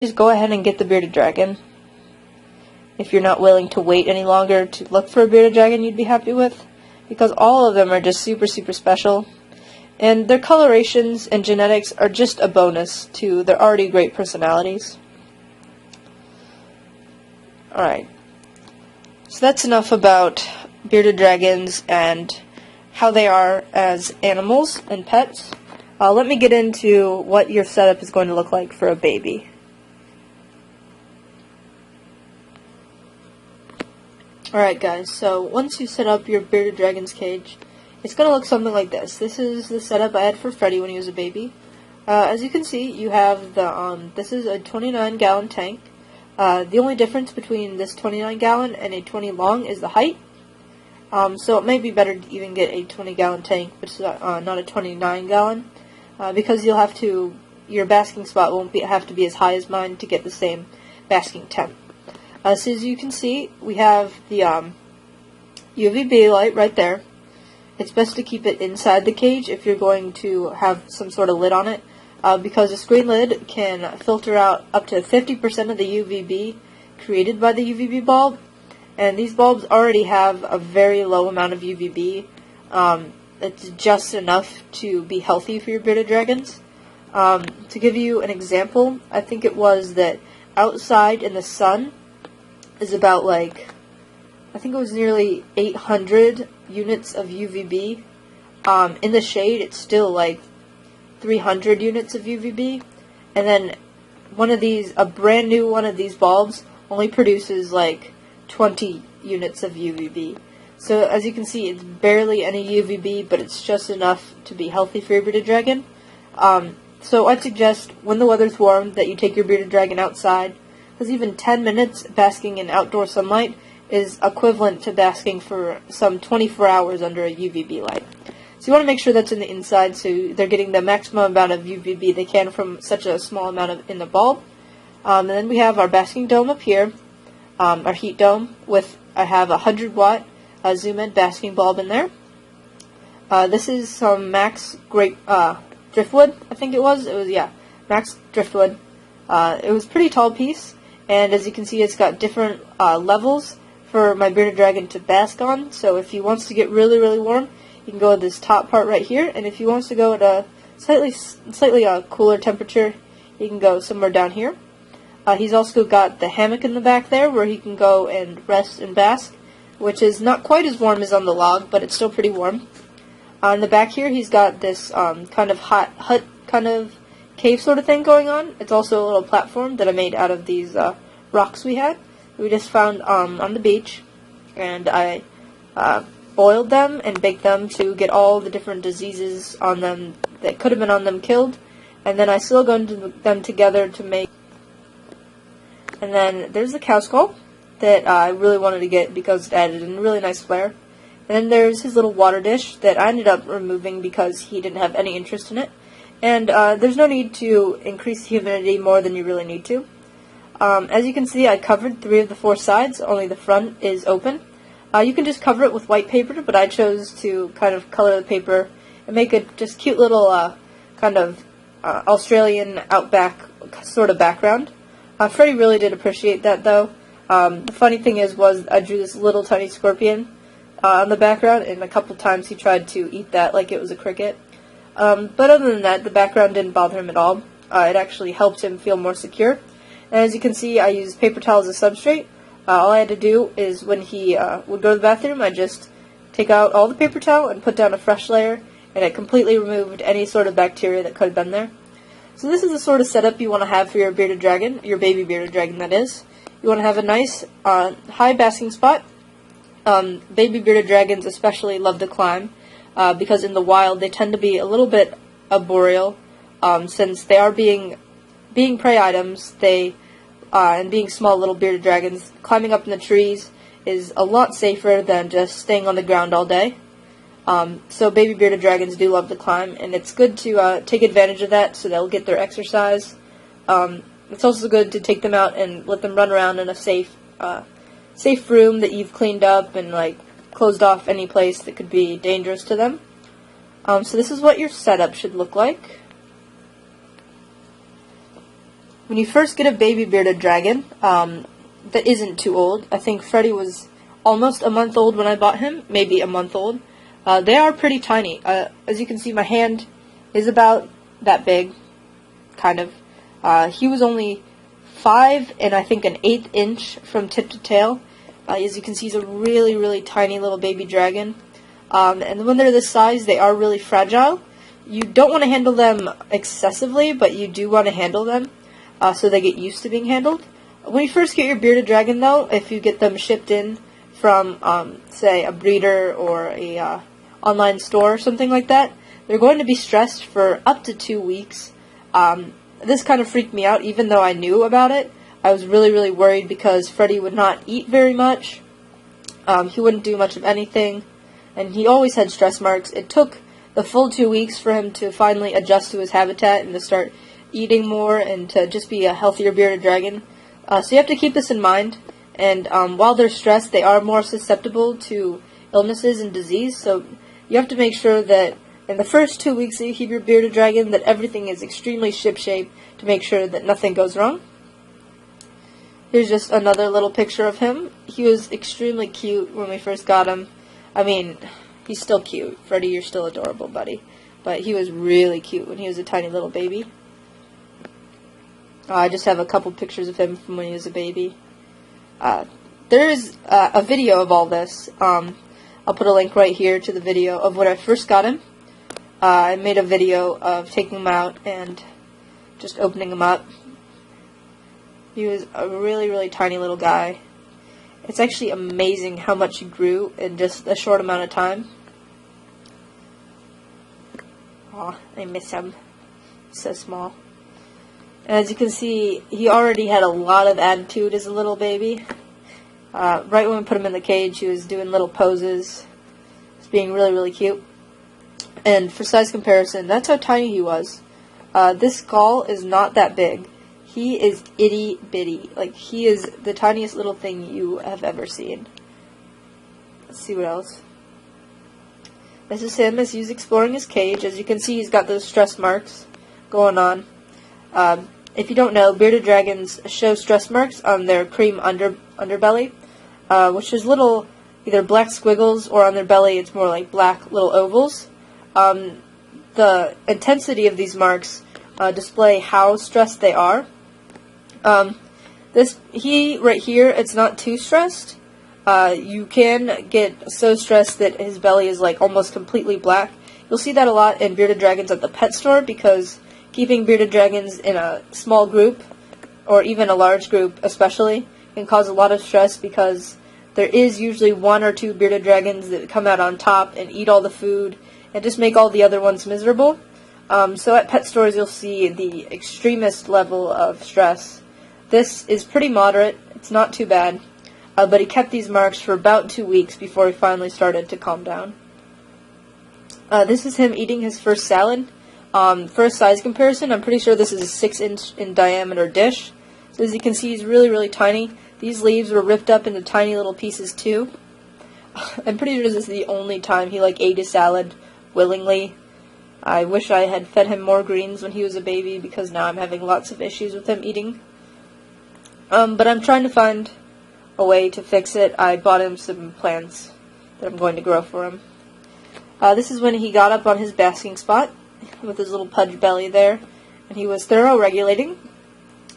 Just go ahead and get the bearded dragon. If you're not willing to wait any longer to look for a bearded dragon you'd be happy with, because all of them are just super special, and their colorations and genetics are just a bonus to their already great personalities. Alright, so that's enough about bearded dragons and how they are as animals and pets. Let me get into what your setup is going to look like for a baby. Alright guys, so once you set up your bearded dragon's cage, it's going to look something like this. This is the setup I had for Freddy when he was a baby. As you can see, you have the, this is a 29-gallon tank. The only difference between this 29-gallon and a 20 long is the height. So it may be better to even get a 20-gallon tank, but not a 29-gallon, because you'll have to, your basking spot won't have to be as high as mine to get the same basking temp. So as you can see, we have the UVB light right there. It's best to keep it inside the cage if you're going to have some sort of lid on it, because the screen lid can filter out up to 50% of the UVB created by the UVB bulb, and these bulbs already have a very low amount of UVB. It's just enough to be healthy for your bearded dragons. To give you an example, I think it was that outside in the sun is about like, I think it was nearly 800 units of UVB. In the shade, it's still like 300 units of UVB. And then one of these, a brand new one of these bulbs, only produces like 20 units of UVB. So as you can see, it's barely any UVB, but it's just enough to be healthy for your bearded dragon. So I'd suggest when the weather's warm that you take your bearded dragon outside, because even 10 minutes basking in outdoor sunlight is equivalent to basking for some 24 hours under a UVB light. So you want to make sure that's in the inside so they're getting the maximum amount of UVB they can from such a small amount in the bulb. And then we have our basking dome up here, our heat dome, with I have a 100-watt zoom-in basking bulb in there. This is some Max Driftwood, I think it was. Max Driftwood. It was a pretty tall piece. And as you can see, it's got different levels for my bearded dragon to bask on. So if he wants to get really warm, you can go to this top part right here. And if he wants to go at a slightly cooler temperature, you can go somewhere down here. He's also got the hammock in the back there where he can go and rest and bask, which is not quite as warm as on the log, but it's still pretty warm. On the back here, he's got this kind of hut kind of cave sort of thing going on. It's also a little platform that I made out of these rocks we just found on the beach, and I boiled them and baked them to get all the different diseases on them that could have been on them killed, and then I siliconed them together to make. And then there's the cow skull that I really wanted to get because it added a really nice flare. And then there's his little water dish that I ended up removing because he didn't have any interest in it. And there's no need to increase the humidity more than you really need to. As you can see, I covered 3 of the 4 sides, only the front is open. You can just cover it with white paper, but I chose to kind of color the paper and make a just cute little kind of Australian outback sort of background. Freddy really did appreciate that, though. The funny thing was I drew this little tiny scorpion on the background, and a couple times he tried to eat that like it was a cricket. But other than that, the background didn't bother him at all. It actually helped him feel more secure. And as you can see, I used paper towel as a substrate. All I had to do is when he would go to the bathroom, I just take out all the paper towel and put down a fresh layer, and it completely removed any sort of bacteria that could have been there. So this is the sort of setup you want to have for your bearded dragon, your baby bearded dragon that is. You want to have a nice high basking spot. Baby bearded dragons especially love to climb. Because in the wild they tend to be a little bit arboreal, since they are being prey items. And being small little bearded dragons, climbing up in the trees is a lot safer than just staying on the ground all day. So baby bearded dragons do love to climb, and it's good to take advantage of that so they'll get their exercise. It's also good to take them out and let them run around in a safe room that you've cleaned up and closed off any place that could be dangerous to them. So this is what your setup should look like. when you first get a baby bearded dragon, that isn't too old. I think Freddy was almost a month old when I bought him, maybe a month old. They are pretty tiny. As you can see, my hand is about that big, kind of. He was only 5 and I think an 1/8 inch from tip to tail. As you can see, he's a really, really tiny little baby dragon. And when they're this size, they are really fragile. You don't want to handle them excessively, but you do want to handle them so they get used to being handled. When you first get your bearded dragon, though, if you get them shipped in from, say, a breeder or a online store or something like that, they're going to be stressed for up to 2 weeks. This kind of freaked me out, even though I knew about it. I was really, really worried because Freddy would not eat very much. He wouldn't do much of anything, and he always had stress marks. It took the full 2 weeks for him to finally adjust to his habitat and to start eating more and to just be a healthier bearded dragon. So you have to keep this in mind. And while they're stressed, they are more susceptible to illnesses and disease. So you have to make sure that in the first 2 weeks that you keep your bearded dragon, that everything is extremely shipshape to make sure that nothing goes wrong. Here's just another little picture of him. He was extremely cute when we first got him. I mean, he's still cute. Freddy, you're still adorable, buddy. But he was really cute when he was a tiny little baby. I just have a couple pictures of him from when he was a baby. There is a video of all this. I'll put a link right here to the video of when I first got him. I made a video of taking him out and just opening him up. He was a really, really tiny little guy. It's actually amazing how much he grew in just a short amount of time. Aw, I miss him. He's so small. And as you can see, he already had a lot of attitude as a little baby. Right when we put him in the cage, he was doing little poses. He was being really, really cute. And for size comparison, that's how tiny he was. This skull is not that big. He is itty bitty. Like, he is the tiniest little thing you have ever seen. Let's see what else. This is him as he's exploring his cage. As you can see, he's got those stress marks going on. If you don't know, bearded dragons show stress marks on their cream underbelly, which is little either black squiggles, or on their belly it's more like black little ovals. The intensity of these marks display how stressed they are. He right here, it's not too stressed. You can get so stressed that his belly is like almost completely black. You'll see that a lot in bearded dragons at the pet store, because keeping bearded dragons in a small group, or even a large group especially, can cause a lot of stress, because there is usually 1 or 2 bearded dragons that come out on top and eat all the food and just make all the other ones miserable. So at pet stores you'll see the extremist level of stress. This is pretty moderate, it's not too bad, but he kept these marks for about 2 weeks before he finally started to calm down. This is him eating his first salad. For a size comparison, I'm pretty sure this is a 6-inch in diameter dish. So as you can see, he's really, really tiny. These leaves were ripped up into tiny little pieces too. I'm pretty sure this is the only time he ate a salad willingly. I wish I had fed him more greens when he was a baby, because now I'm having lots of issues with him eating. But I'm trying to find a way to fix it. I bought him some plants that I'm going to grow for him. This is when he got up on his basking spot with his little pudge belly there, and he was thermoregulating,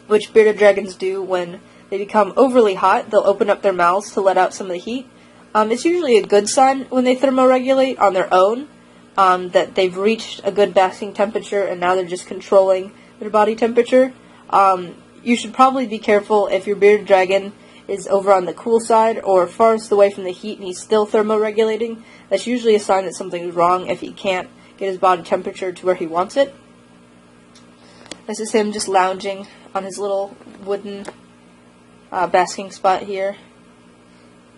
which bearded dragons do when they become overly hot. They'll open up their mouths to let out some of the heat. It's usually a good sign when they thermoregulate on their own, that they've reached a good basking temperature and now they're just controlling their body temperature. You should probably be careful if your bearded dragon is over on the cool side or farthest away from the heat and he's still thermoregulating. That's usually a sign that something is wrong if he can't get his body temperature to where he wants it. This is him just lounging on his little wooden basking spot here.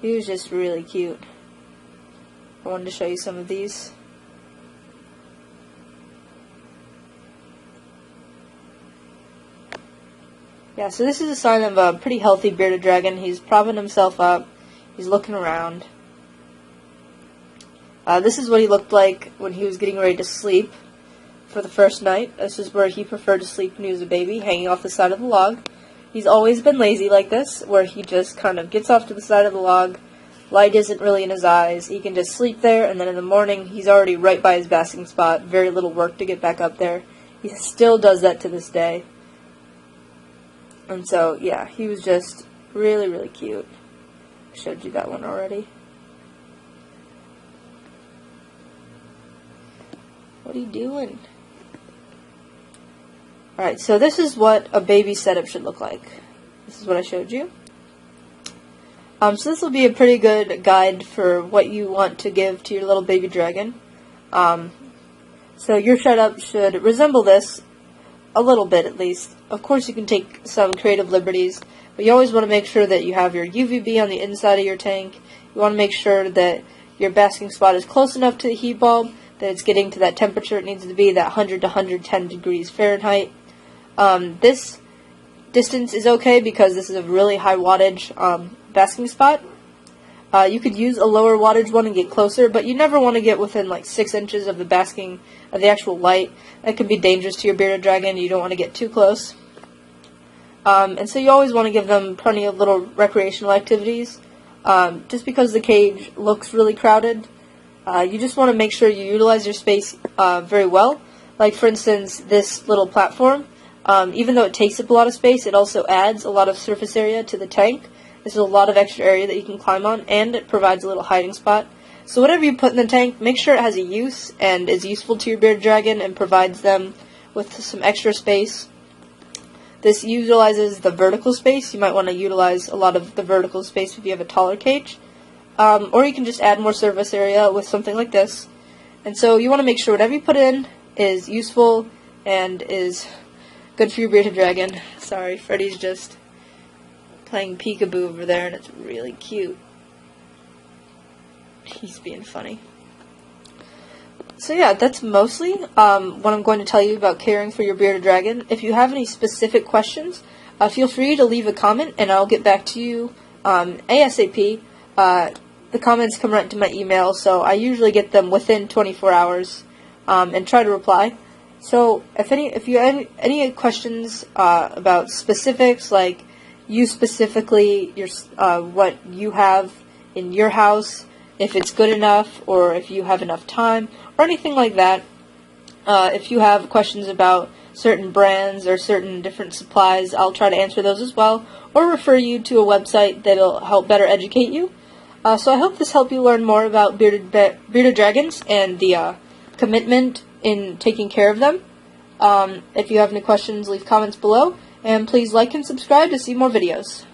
He was just really cute. I wanted to show you some of these. Yeah, so this is a sign of a pretty healthy bearded dragon. He's propping himself up. He's looking around. This is what he looked like when he was getting ready to sleep. for the first night. This is where he preferred to sleep when he was a baby, hanging off the side of the log. He's always been lazy like this, where he just kind of gets off to the side of the log. Light isn't really in his eyes. He can just sleep there, and then in the morning, he's already right by his basking spot. Very little work to get back up there. He still does that to this day. And so, yeah, he was just really, really cute. I showed you that one already. What are you doing? Alright, so this is what a baby setup should look like. This is what I showed you. So this will be a pretty good guide for what you want to give to your little baby dragon. So your setup should resemble this a little bit at least. Of course you can take some creative liberties, but you always want to make sure that you have your UVB on the inside of your tank. You want to make sure that your basking spot is close enough to the heat bulb, that it's getting to that temperature it needs to be, that 100 to 110 degrees Fahrenheit. This distance is okay because this is a really high wattage basking spot. You could use a lower wattage one and get closer, but you never want to get within like 6 inches of the basking, of the actual light. That could be dangerous to your bearded dragon. You don't want to get too close. And so you always want to give them plenty of little recreational activities. Just because the cage looks really crowded, you just want to make sure you utilize your space very well. Like for instance, this little platform, even though it takes up a lot of space, it also adds a lot of surface area to the tank. This is a lot of extra area that you can climb on, and it provides a little hiding spot. So whatever you put in the tank, make sure it has a use and is useful to your bearded dragon and provides them with some extra space. This utilizes the vertical space. You might want to utilize a lot of the vertical space if you have a taller cage. Or you can just add more surface area with something like this. And so you want to make sure whatever you put in is useful and is good for your bearded dragon. Sorry, Freddy's just playing peekaboo over there, and it's really cute. He's being funny. So yeah, that's mostly what I'm going to tell you about caring for your bearded dragon. If you have any specific questions, feel free to leave a comment, and I'll get back to you ASAP. The comments come right to my email, so I usually get them within 24 hours and try to reply. So if you have any questions about specifics, like you specifically, what you have in your house, if it's good enough, or if you have enough time, or anything like that. If you have questions about certain brands or certain different supplies, I'll try to answer those as well, or refer you to a website that'll help better educate you. So I hope this helped you learn more about bearded dragons and the commitment in taking care of them. If you have any questions, leave comments below. And please like and subscribe to see more videos.